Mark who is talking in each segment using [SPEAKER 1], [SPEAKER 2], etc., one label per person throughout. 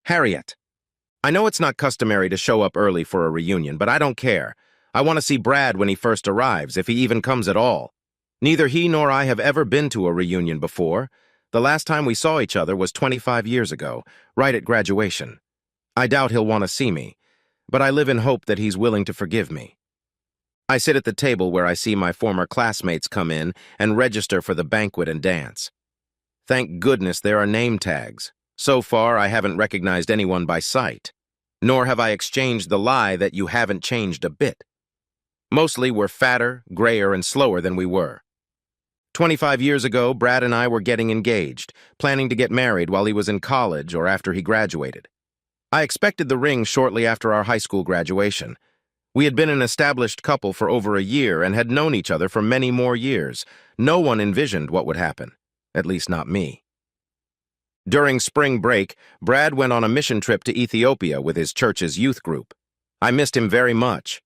[SPEAKER 1] Harriet. I know it's not customary to show up early for a reunion, but I don't care. I want to see Brad when he first arrives, if he even comes at all. Neither he nor I have ever been to a reunion before. The last time we saw each other was 25 years ago, right at graduation. I doubt he'll want to see me, but I live in hope that he's willing to forgive me. I sit at the table where I see my former classmates come in and register for the banquet and dance. Thank goodness there are name tags. So far, I haven't recognized anyone by sight, nor have I exchanged the lie that you haven't changed a bit. Mostly we're fatter, grayer, and slower than we were. 25 years ago, Brad and I were getting engaged, planning to get married while he was in college or after he graduated. I expected the ring shortly after our high school graduation. We had been an established couple for over a year and had known each other for many more years. No one envisioned what would happen, at least not me. During spring break, Brad went on a mission trip to Ethiopia with his church's youth group. I missed him very much.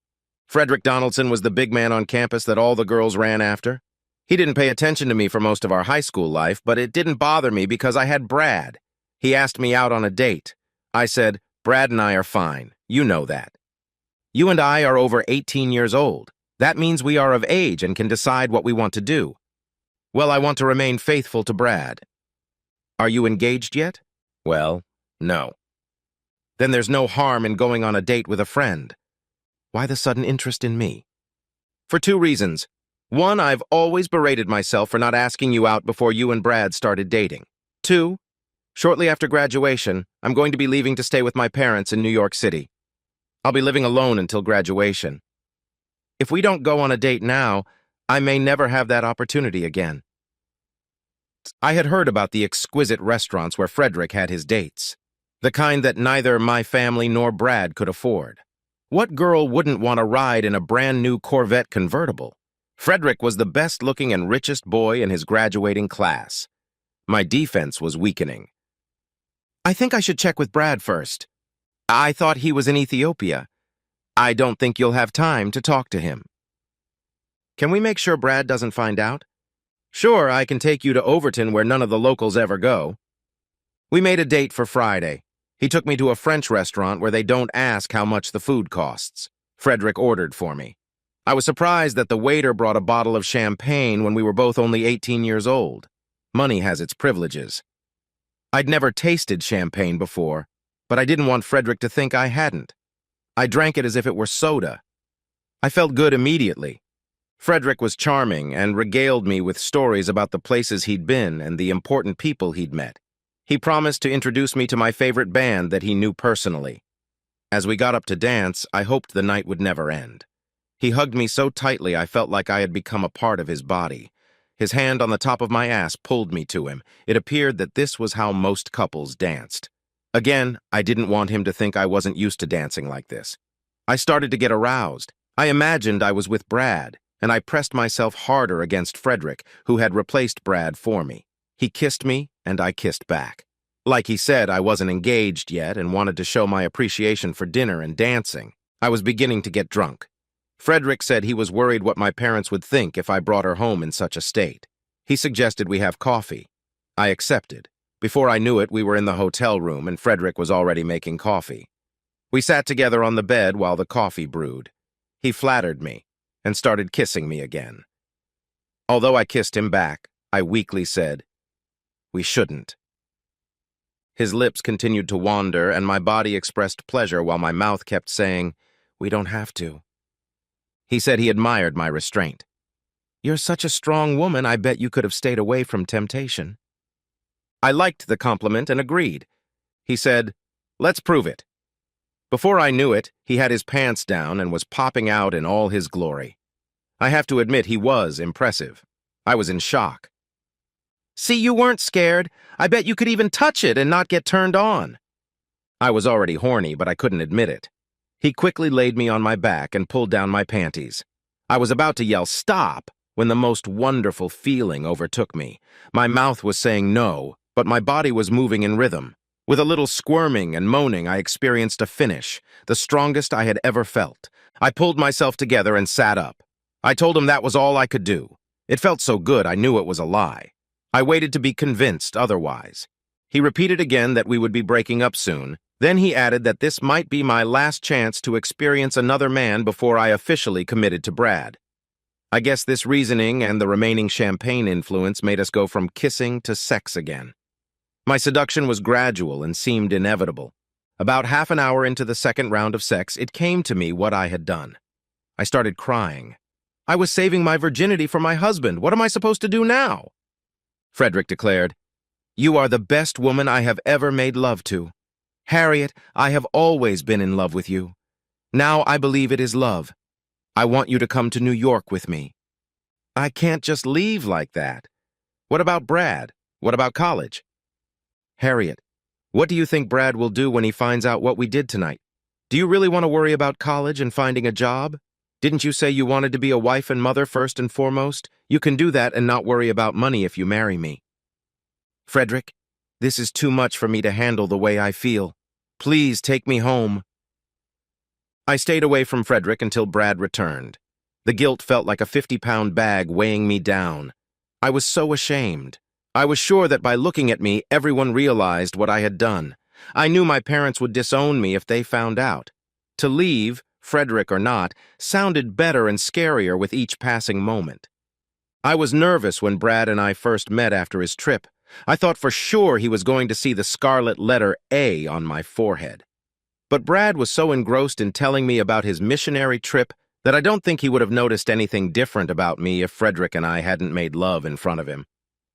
[SPEAKER 1] Frederick Donaldson was the big man on campus that all the girls ran after. He didn't pay attention to me for most of our high school life, but it didn't bother me because I had Brad. He asked me out on a date. I said, "Brad and I are fine. You know that. You and I are over 18 years old. That means we are of age and can decide what we want to do. Well, I want to remain faithful to Brad." "Are you engaged yet?" "Well, no." "Then there's no harm in going on a date with a friend." Why the sudden interest in me? For two reasons. One, I've always berated myself for not asking you out before you and Brad started dating. Two, shortly after graduation, I'm going to be leaving to stay with my parents in New York City. I'll be living alone until graduation. If we don't go on a date now, I may never have that opportunity again. I had heard about the exquisite restaurants where Frederick had his dates, the kind that neither my family nor Brad could afford. What girl wouldn't want to ride in a brand-new Corvette convertible? Frederick was the best-looking and richest boy in his graduating class. My defense was weakening. "I think I should check with Brad first. I thought he was in Ethiopia. I don't think you'll have time to talk to him." "Can we make sure Brad doesn't find out?" "Sure, I can take you to Overton where none of the locals ever go." We made a date for Friday. He took me to a French restaurant where they don't ask how much the food costs. Frederick ordered for me. I was surprised that the waiter brought a bottle of champagne when we were both only 18 years old. Money has its privileges. I'd never tasted champagne before, but I didn't want Frederick to think I hadn't. I drank it as if it were soda. I felt good immediately. Frederick was charming and regaled me with stories about the places he'd been and the important people he'd met. He promised to introduce me to my favorite band that he knew personally. As we got up to dance, I hoped the night would never end. He hugged me so tightly I felt like I had become a part of his body. His hand on the top of my ass pulled me to him. It appeared that this was how most couples danced. Again, I didn't want him to think I wasn't used to dancing like this. I started to get aroused. I imagined I was with Brad, and I pressed myself harder against Frederick, who had replaced Brad for me. He kissed me, and I kissed back. Like he said, I wasn't engaged yet and wanted to show my appreciation for dinner and dancing. I was beginning to get drunk. Frederick said he was worried what my parents would think if I brought her home in such a state. He suggested we have coffee. I accepted. Before I knew it, we were in the hotel room and Frederick was already making coffee. We sat together on the bed while the coffee brewed. He flattered me and started kissing me again. Although I kissed him back, I weakly said, "We shouldn't." His lips continued to wander, and my body expressed pleasure while my mouth kept saying, "We don't have to." He said he admired my restraint. "You're such a strong woman, I bet you could have stayed away from temptation." I liked the compliment and agreed. He said, "Let's prove it." Before I knew it, he had his pants down and was popping out in all his glory. I have to admit he was impressive. I was in shock. "See, you weren't scared. I bet you could even touch it and not get turned on." I was already horny, but I couldn't admit it. He quickly laid me on my back and pulled down my panties. I was about to yell "stop" when the most wonderful feeling overtook me. My mouth was saying no, but my body was moving in rhythm. With a little squirming and moaning, I experienced a finish, the strongest I had ever felt. I pulled myself together and sat up. I told him that was all I could do. It felt so good I knew it was a lie. I waited to be convinced otherwise. He repeated again that we would be breaking up soon. Then he added that this might be my last chance to experience another man before I officially committed to Brad. I guess this reasoning and the remaining champagne influence made us go from kissing to sex again. My seduction was gradual and seemed inevitable. About half an hour into the second round of sex, it came to me what I had done. I started crying. I was saving my virginity for my husband. What am I supposed to do now? Frederick declared, "You are the best woman I have ever made love to. Harriet, I have always been in love with you. Now I believe it is love. I want you to come to New York with me." I can't just leave like that. What about Brad? What about college? Harriet, what do you think Brad will do when he finds out what we did tonight? Do you really want to worry about college and finding a job? Didn't you say you wanted to be a wife and mother first and foremost? You can do that and not worry about money if you marry me. Frederick, this is too much for me to handle the way I feel. Please take me home. I stayed away from Frederick until Brad returned. The guilt felt like a 50-pound bag weighing me down. I was so ashamed. I was sure that by looking at me, everyone realized what I had done. I knew my parents would disown me if they found out. To leave, Frederick or not, sounded better and scarier with each passing moment. I was nervous when Brad and I first met after his trip. I thought for sure he was going to see the scarlet letter A on my forehead. But Brad was so engrossed in telling me about his missionary trip that I don't think he would have noticed anything different about me if Frederick and I hadn't made love in front of him.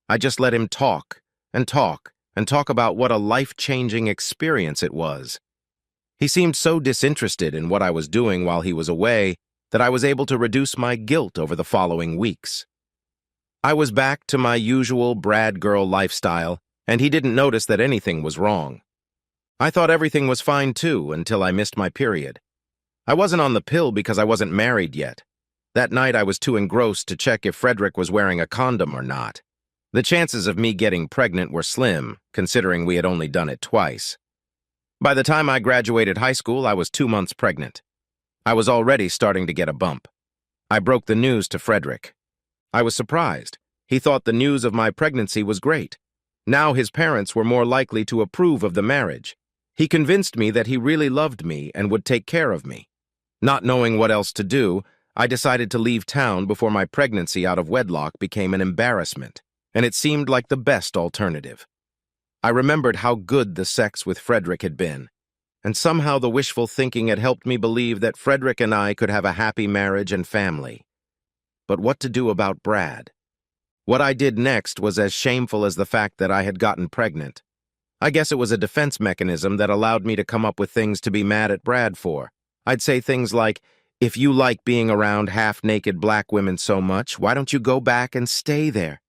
[SPEAKER 1] I just let him talk and talk and talk about what a life-changing experience it was. He seemed so disinterested in what I was doing while he was away that I was able to reduce my guilt over the following weeks. I was back to my usual Brad girl lifestyle, and he didn't notice that anything was wrong. I thought everything was fine too until I missed my period. I wasn't on the pill because I wasn't married yet. That night I was too engrossed to check if Frederick was wearing a condom or not. The chances of me getting pregnant were slim, considering we had only done it twice. By the time I graduated high school, I was 2 months pregnant. I was already starting to get a bump. I broke the news to Frederick. I was surprised. He thought the news of my pregnancy was great. Now his parents were more likely to approve of the marriage. He convinced me that he really loved me and would take care of me. Not knowing what else to do, I decided to leave town before my pregnancy out of wedlock became an embarrassment, and it seemed like the best alternative. I remembered how good the sex with Frederick had been, and somehow the wishful thinking had helped me believe that Frederick and I could have a happy marriage and family. But what to do about Brad? What I did next was as shameful as the fact that I had gotten pregnant. I guess it was a defense mechanism that allowed me to come up with things to be mad at Brad for. I'd say things like, "If you like being around half-naked black women so much, why don't you go back and stay there?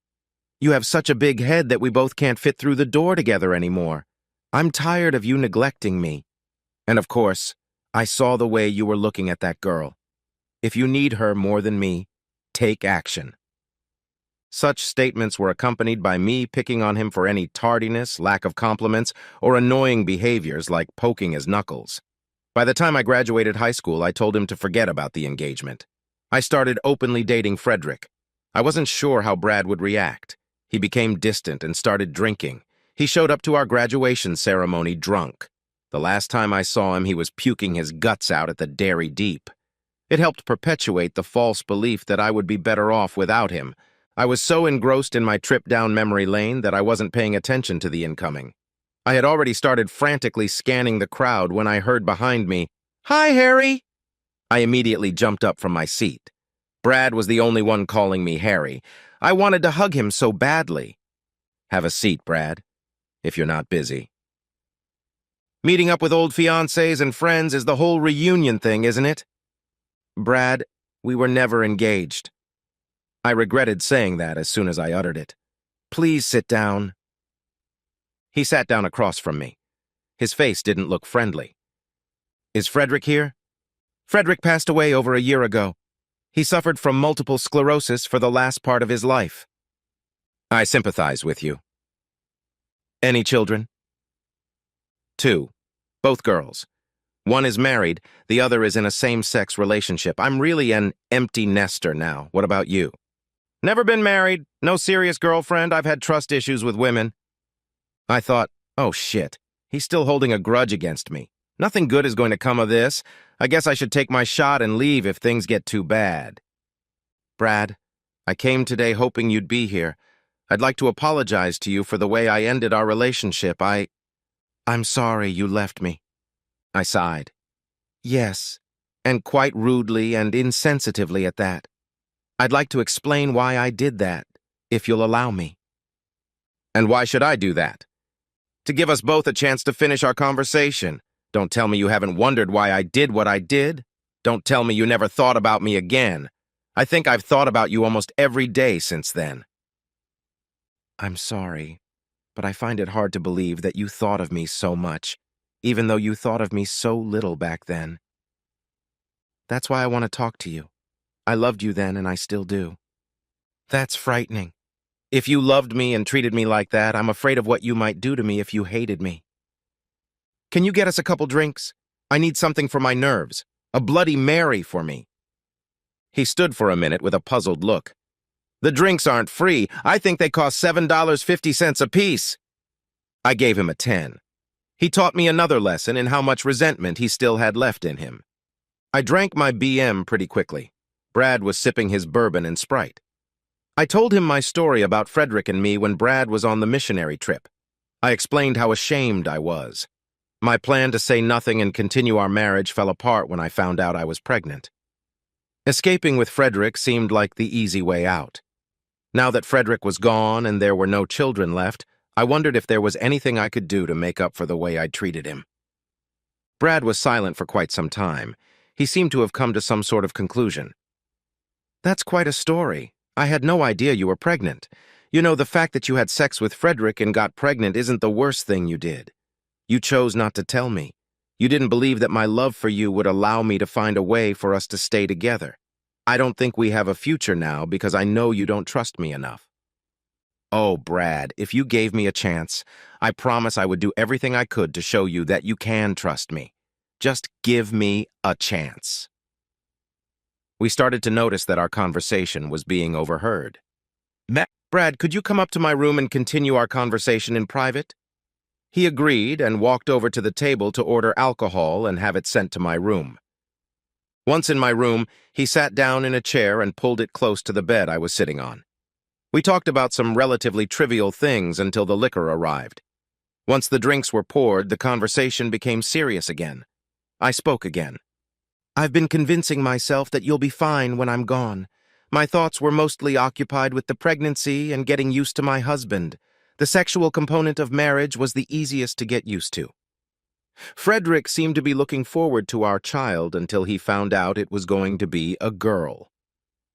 [SPEAKER 1] You have such a big head that we both can't fit through the door together anymore. I'm tired of you neglecting me. And of course, I saw the way you were looking at that girl. If you need her more than me, take action." Such statements were accompanied by me picking on him for any tardiness, lack of compliments, or annoying behaviors like poking his knuckles. By the time I graduated high school, I told him to forget about the engagement. I started openly dating Frederick. I wasn't sure how Brad would react. He became distant and started drinking. He showed up to our graduation ceremony drunk. The last time I saw him, he was puking his guts out at the Dairy Deep. It helped perpetuate the false belief that I would be better off without him. I was so engrossed in my trip down memory lane that I wasn't paying attention to the incoming. I had already started frantically scanning the crowd when I heard behind me, "Hi, Harry!" I immediately jumped up from my seat. Brad was the only one calling me Harry. I wanted to hug him so badly. "Have a seat, Brad, if you're not busy." Meeting up with old fiancés and friends is the whole reunion thing, isn't it? Brad, we were never engaged. I regretted saying that as soon as I uttered it. "Please sit down." He sat down across from me. His face didn't look friendly. "Is Frederick here?" "Frederick passed away over a year ago. He suffered from multiple sclerosis for the last part of his life." "I sympathize with you." "Any children?" "2. Both girls. One is married, the other is in a same-sex relationship. I'm really an empty nester now. What about you?" "Never been married, no serious girlfriend. I've had trust issues with women." I thought, Oh shit, he's still holding a grudge against me. Nothing good is going to come of this. I guess I should take my shot and leave if things get too bad. Brad, I came today hoping you'd be here. I'd like to apologize to you for the way I ended our relationship. I'm sorry you left me. I sighed. Yes, and quite rudely and insensitively at that. I'd like to explain why I did that, if you'll allow me. And why should I do that? To give us both a chance to finish our conversation. Don't tell me you haven't wondered why I did what I did. Don't tell me you never thought about me again. I think I've thought about you almost every day since then. I'm sorry, but I find it hard to believe that you thought of me so much, even though you thought of me so little back then. That's why I want to talk to you. I loved you then, and I still do. That's frightening. If you loved me and treated me like that, I'm afraid of what you might do to me if you hated me. Can you get us a couple drinks? I need something for my nerves. A Bloody Mary for me. He stood for a minute with a puzzled look. The drinks aren't free. I think they cost $7.50 apiece. I gave him a 10. He taught me another lesson in how much resentment he still had left in him. I drank my BM pretty quickly. Brad was sipping his bourbon and Sprite. I told him my story about Frederick and me when Brad was on the missionary trip. I explained how ashamed I was. My plan to say nothing and continue our marriage fell apart when I found out I was pregnant. Escaping with Frederick seemed like the easy way out. Now that Frederick was gone and there were no children left, I wondered if there was anything I could do to make up for the way I'd treated him. Brad was silent for quite some time. He seemed to have come to some sort of conclusion. That's quite a story. I had no idea you were pregnant. You know, the fact that you had sex with Frederick and got pregnant isn't the worst thing you did. You chose not to tell me. You didn't believe that my love for you would allow me to find a way for us to stay together. I don't think we have a future now because I know you don't trust me enough. Oh, Brad, if you gave me a chance, I promise I would do everything I could to show you that you can trust me. Just give me a chance. We started to notice that our conversation was being overheard. Brad, could you come up to my room and continue our conversation in private? He agreed and walked over to the table to order alcohol and have it sent to my room. Once in my room, he sat down in a chair and pulled it close to the bed I was sitting on. We talked about some relatively trivial things until the liquor arrived. Once the drinks were poured, the conversation became serious again. I spoke again. I've been convincing myself that you'll be fine when I'm gone. My thoughts were mostly occupied with the pregnancy and getting used to my husband. The sexual component of marriage was the easiest to get used to. Frederick seemed to be looking forward to our child until he found out it was going to be a girl.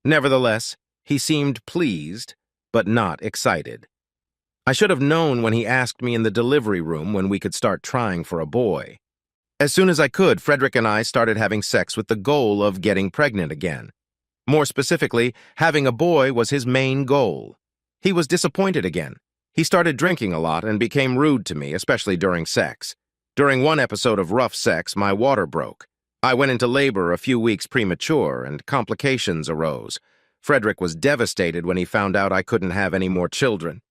[SPEAKER 1] Nevertheless, he seemed pleased, but not excited. I should have known when he asked me in the delivery room when we could start trying for a boy. As soon as I could, Frederick and I started having sex with the goal of getting pregnant again. More specifically, having a boy was his main goal. He was disappointed again. He started drinking a lot and became rude to me, especially during sex. During one episode of rough sex, my water broke. I went into labor a few weeks premature, and complications arose. Frederick was devastated when he found out I couldn't have any more children.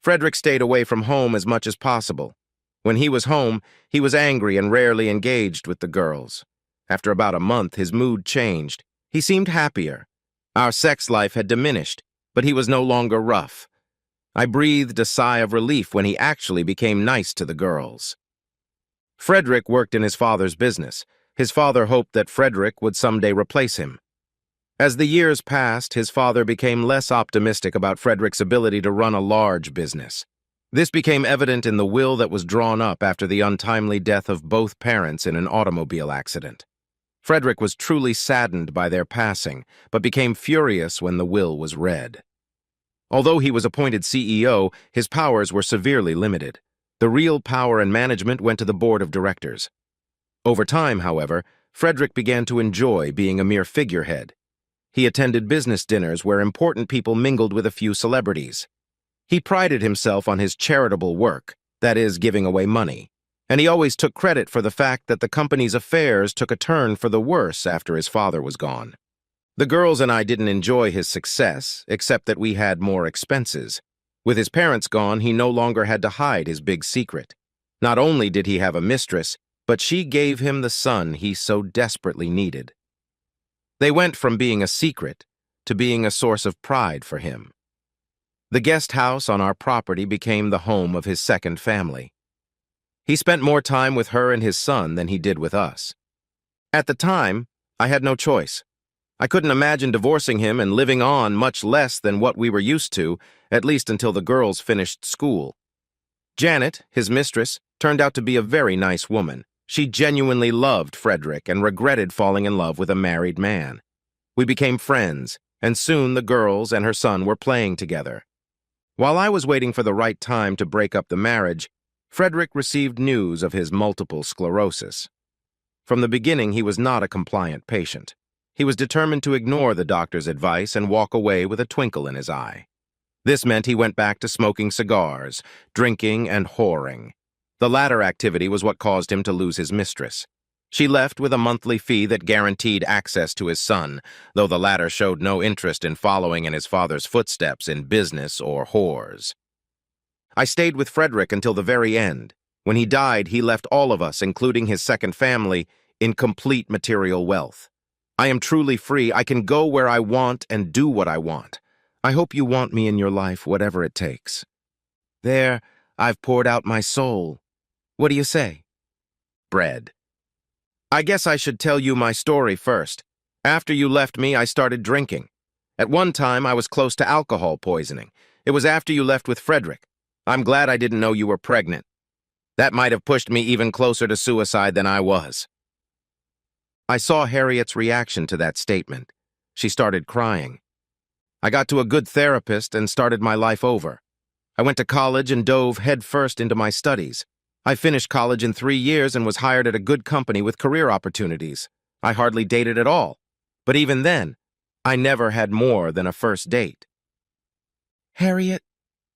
[SPEAKER 1] Frederick stayed away from home as much as possible. When he was home, he was angry and rarely engaged with the girls. After about a month, his mood changed. He seemed happier. Our sex life had diminished, but he was no longer rough. I breathed a sigh of relief when he actually became nice to the girls. Frederick worked in his father's business. His father hoped that Frederick would someday replace him. As the years passed, his father became less optimistic about Frederick's ability to run a large business. This became evident in the will that was drawn up after the untimely death of both parents in an automobile accident. Frederick was truly saddened by their passing, but became furious when the will was read. Although he was appointed CEO, his powers were severely limited. The real power and management went to the board of directors. Over time, however, Frederick began to enjoy being a mere figurehead. He attended business dinners where important people mingled with a few celebrities. He prided himself on his charitable work, that is, giving away money, and he always took credit for the fact that the company's affairs took a turn for the worse after his father was gone. The girls and I didn't enjoy his success, except that we had more expenses. With his parents gone, he no longer had to hide his big secret. Not only did he have a mistress, but she gave him the son he so desperately needed. They went from being a secret to being a source of pride for him. The guest house on our property became the home of his second family. He spent more time with her and his son than he did with us. At the time, I had no choice. I couldn't imagine divorcing him and living on much less than what we were used to, at least until the girls finished school. Janet, his mistress, turned out to be a very nice woman. She genuinely loved Frederick and regretted falling in love with a married man. We became friends, and soon the girls and her son were playing together. While I was waiting for the right time to break up the marriage, Frederick received news of his multiple sclerosis. From the beginning, he was not a compliant patient. He was determined to ignore the doctor's advice and walk away with a twinkle in his eye. This meant he went back to smoking cigars, drinking, and whoring. The latter activity was what caused him to lose his mistress. She left with a monthly fee that guaranteed access to his son, though the latter showed no interest in following in his father's footsteps in business or whores. I stayed with Frederick until the very end. When he died, he left all of us, including his second family, in complete material wealth. I am truly free. I can go where I want and do what I want. I hope you want me in your life, whatever it takes. There, I've poured out my soul. What do you say? Bread. I guess I should tell you my story first. After you left me, I started drinking. At one time, I was close to alcohol poisoning. It was after you left with Frederick. I'm glad I didn't know you were pregnant. That might have pushed me even closer to suicide than I was. I saw Harriet's reaction to that statement. She started crying. I got to a good therapist and started my life over. I went to college and dove headfirst into my studies. I finished college in 3 years and was hired at a good company with career opportunities. I hardly dated at all. But even then, I never had more than a first date. Harriet,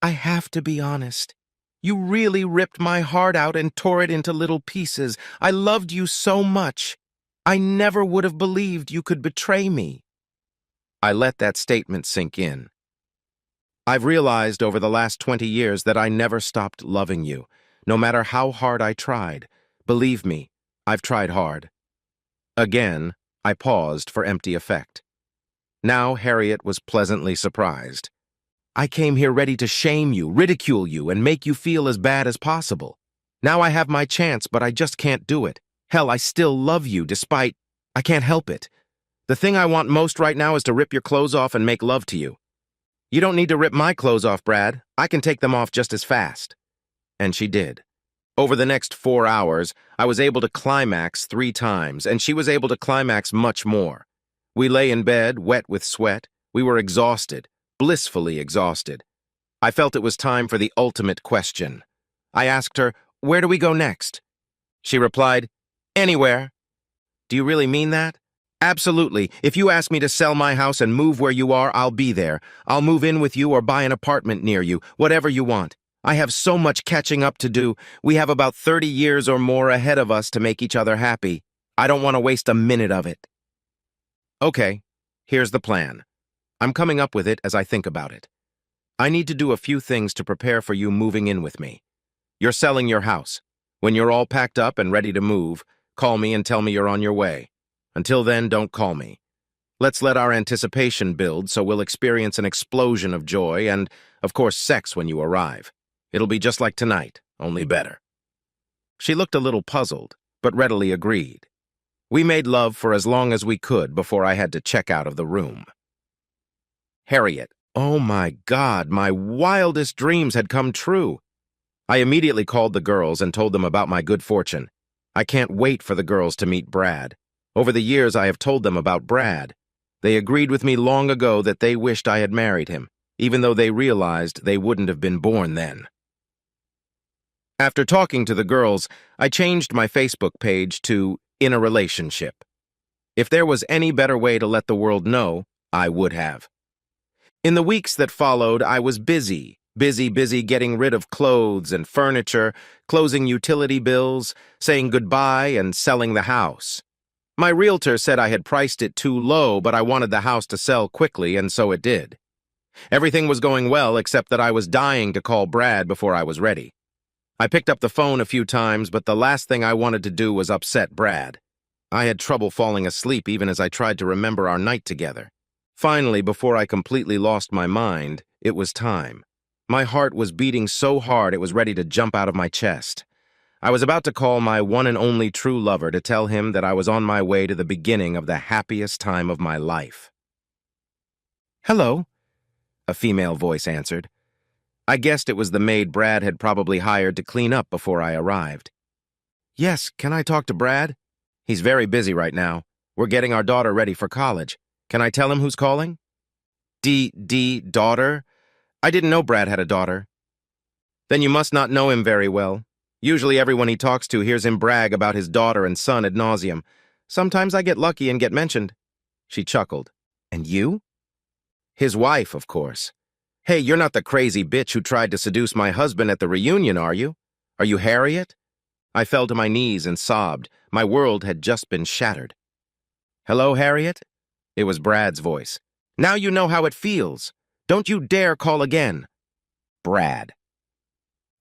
[SPEAKER 1] I have to be honest. You really ripped my heart out and tore it into little pieces. I loved you so much. I never would have believed you could betray me. I let that statement sink in. I've realized over the last 20 years that I never stopped loving you, no matter how hard I tried. Believe me, I've tried hard. Again, I paused for empty effect. Now Harriet was pleasantly surprised. I came here ready to shame you, ridicule you, and make you feel as bad as possible. Now I have my chance, but I just can't do it. Hell, I still love you despite... I can't help it. The thing I want most right now is to rip your clothes off and make love to you. You don't need to rip my clothes off, Brad. I can take them off just as fast. And she did. Over the next 4 hours, I was able to climax 3 times, and she was able to climax much more. We lay in bed, wet with sweat. We were exhausted, blissfully exhausted. I felt it was time for the ultimate question. I asked her, "Where do we go next?" She replied, "Anywhere." Do you really mean that? Absolutely. If you ask me to sell my house and move where you are, I'll be there. I'll move in with you or buy an apartment near you, whatever you want. I have so much catching up to do. We have about 30 years or more ahead of us to make each other happy. I don't want to waste a minute of it. Okay, here's the plan. I'm coming up with it as I think about it. I need to do a few things to prepare for you moving in with me. You're selling your house. When you're all packed up and ready to move, call me and tell me you're on your way. Until then, don't call me. Let's let our anticipation build so we'll experience an explosion of joy and, of course, sex when you arrive. It'll be just like tonight, only better. She looked a little puzzled, but readily agreed. We made love for as long as we could before I had to check out of the room. Harriet, oh my God, my wildest dreams had come true. I immediately called the girls and told them about my good fortune. I can't wait for the girls to meet Brad. Over the years, I have told them about Brad. They agreed with me long ago that they wished I had married him, even though they realized they wouldn't have been born then. After talking to the girls, I changed my Facebook page to In a Relationship. If there was any better way to let the world know, I would have. In the weeks that followed, I was busy getting rid of clothes and furniture, closing utility bills, saying goodbye, and selling the house. My realtor said I had priced it too low, but I wanted the house to sell quickly, and so it did. Everything was going well except that I was dying to call Brad before I was ready. I picked up the phone a few times, but the last thing I wanted to do was upset Brad. I had trouble falling asleep even as I tried to remember our night together. Finally, before I completely lost my mind, it was time. My heart was beating so hard it was ready to jump out of my chest. I was about to call my one and only true lover to tell him that I was on my way to the beginning of the happiest time of my life. "Hello," a female voice answered. I guessed it was the maid Brad had probably hired to clean up before I arrived. "Yes, can I talk to Brad? He's very busy right now. We're getting our daughter ready for college. Can I tell him who's calling?" Daughter? I didn't know Brad had a daughter." "Then you must not know him very well. Usually everyone he talks to hears him brag about his daughter and son ad nauseum. Sometimes I get lucky and get mentioned." She chuckled. "And you?" "His wife, of course. Hey, you're not the crazy bitch who tried to seduce my husband at the reunion, are you? Are you Harriet?" I fell to my knees and sobbed. My world had just been shattered. "Hello, Harriet?" It was Brad's voice. "Now you know how it feels. Don't you dare call again." Brad.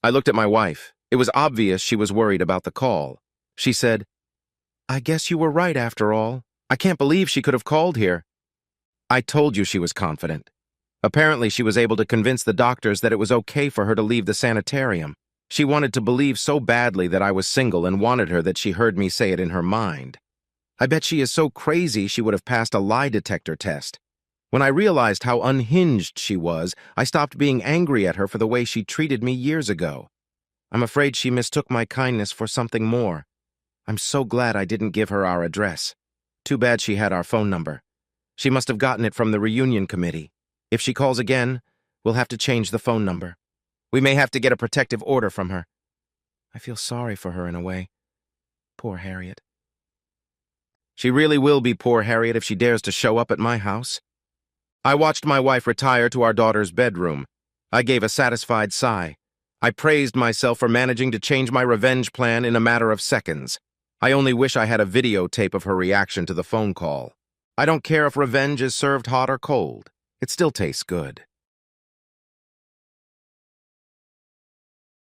[SPEAKER 1] I looked at my wife. It was obvious she was worried about the call. She said, "I guess you were right after all. I can't believe she could have called here." I told you she was confident. Apparently she was able to convince the doctors that it was okay for her to leave the sanitarium. She wanted to believe so badly that I was single and wanted her that she heard me say it in her mind. I bet she is so crazy she would have passed a lie detector test. When I realized how unhinged she was, I stopped being angry at her for the way she treated me years ago. I'm afraid she mistook my kindness for something more. I'm so glad I didn't give her our address. Too bad she had our phone number. She must have gotten it from the reunion committee. If she calls again, we'll have to change the phone number. We may have to get a protective order from her. I feel sorry for her in a way. Poor Harriet. She really will be poor Harriet if she dares to show up at my house. I watched my wife retire to our daughter's bedroom. I gave a satisfied sigh. I praised myself for managing to change my revenge plan in a matter of seconds. I only wish I had a videotape of her reaction to the phone call. I don't care if revenge is served hot or cold. It still tastes good.